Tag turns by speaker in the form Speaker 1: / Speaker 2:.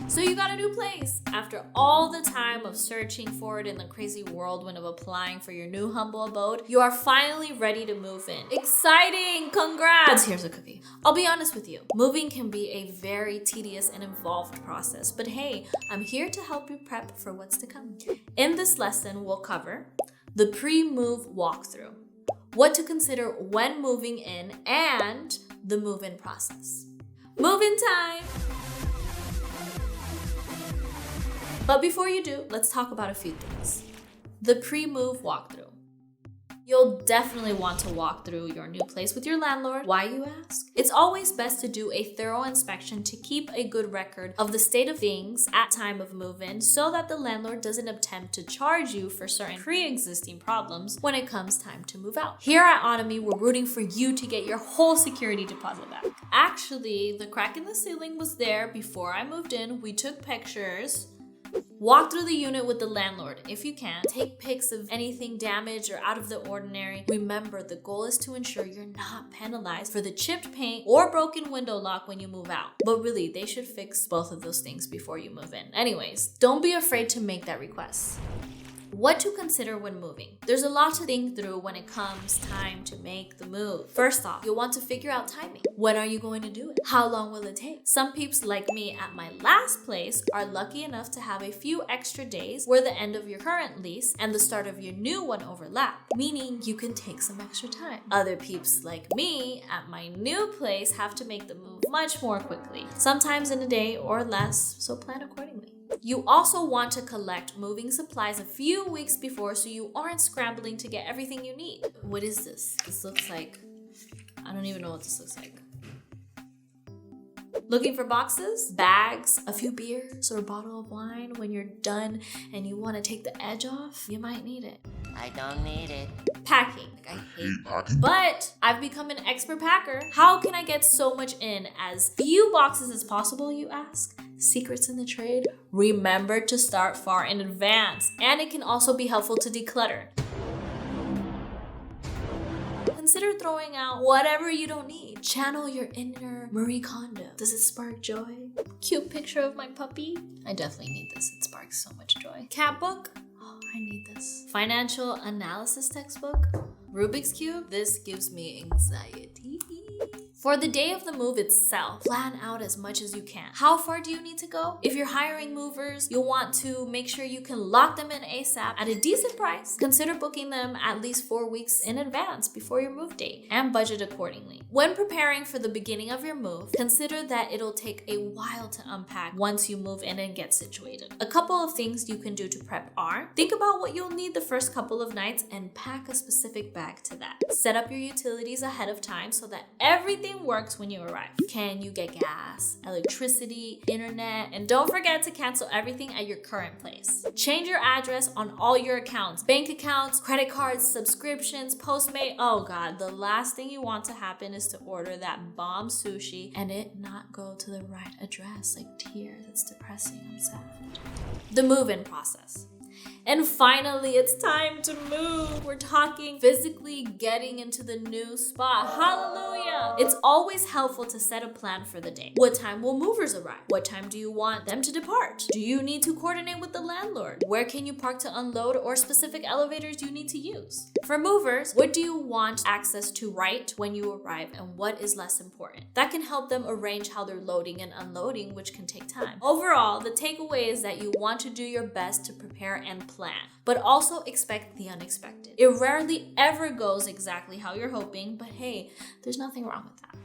Speaker 1: So you got a new place. After all the time of searching for it in the crazy whirlwind of applying for your new humble abode, you are finally ready to move in. Exciting! Congrats! Here's a cookie. I'll be honest with you, moving can be a very tedious and involved process, but hey, I'm here to help you prep for what's to come. In this lesson, we'll cover the pre-move walkthrough, what to consider when moving in, and the move-in process. Move-in time! But before you do, let's talk about a few things. The pre-move walkthrough. You'll definitely want to walk through your new place with your landlord. Why, you ask? It's always best to do a thorough inspection to keep a good record of the state of things at time of move-in so that the landlord doesn't attempt to charge you for certain pre-existing problems when it comes time to move out. Here at Onomy, we're rooting for you to get your whole security deposit back. Actually, the crack in the ceiling was there before I moved in. We took pictures. Walk through the unit with the landlord if you can. Take pics of anything damaged or out of the ordinary. Remember, the goal is to ensure you're not penalized for the chipped paint or broken window lock when you move out. But really, they should fix both of those things before you move in. Anyways, don't be afraid to make that request. What to consider when moving. There's a lot to think through when it comes time to make the move. First off, you'll want to figure out timing. When are you going to do it? How long will it take? Some peeps like me at my last place are lucky enough to have a few extra days where the end of your current lease and the start of your new one overlap, meaning you can take some extra time. Other peeps like me at my new place have to make the move much more quickly, sometimes in a day or less, so plan accordingly. You also want to collect moving supplies a few weeks before so you aren't scrambling to get everything you need. What is this? This looks like, I don't even know what this looks like. Looking for boxes, bags, a few beers, or a bottle of wine when you're done and you want to take the edge off? You might need it.
Speaker 2: I don't need it.
Speaker 1: Packing. I hate packing. But I've become an expert packer. How can I get so much in as few boxes as possible, you ask? Secrets in the trade? Remember to start far in advance. And it can also be helpful to declutter. Consider throwing out whatever you don't need. Channel your inner Marie Kondo. Does it spark joy? Cute picture of my puppy. I definitely need this. It sparks so much joy. Cat book. Oh, I need this. Financial analysis textbook. Rubik's Cube. This gives me anxiety. For the day of the move itself, plan out as much as you can. How far do you need to go? If you're hiring movers, you'll want to make sure you can lock them in ASAP at a decent price. Consider booking them at least 4 weeks in advance before your move date and budget accordingly. When preparing for the beginning of your move, consider that it'll take a while to unpack once you move in and get situated. A couple of things you can do to prep are, think about what you'll need the first couple of nights and pack a specific bag to that. Set up your utilities ahead of time so that everything works when you arrive. Can you get gas, electricity, internet, and don't forget to cancel everything at your current place. Change your address on all your accounts, bank accounts, credit cards, subscriptions, Postmate. Oh God, the last thing you want to happen is to order that bomb sushi and it not go to the right address. Like tears, it's depressing, I'm sad. The move-in process. And finally, it's time to move. We're talking physically getting into the new spot. Hallelujah! It's always helpful to set a plan for the day. What time will movers arrive? What time do you want them to depart? Do you need to coordinate with the landlord? Where can you park to unload or specific elevators you need to use? For movers, what do you want access to right when you arrive and what is less important? That can help them arrange how they're loading and unloading, which can take time. Overall, the takeaway is that you want to do your best to prepare and plan, but also expect the unexpected. It rarely ever goes exactly how you're hoping, but hey, there's nothing wrong with that.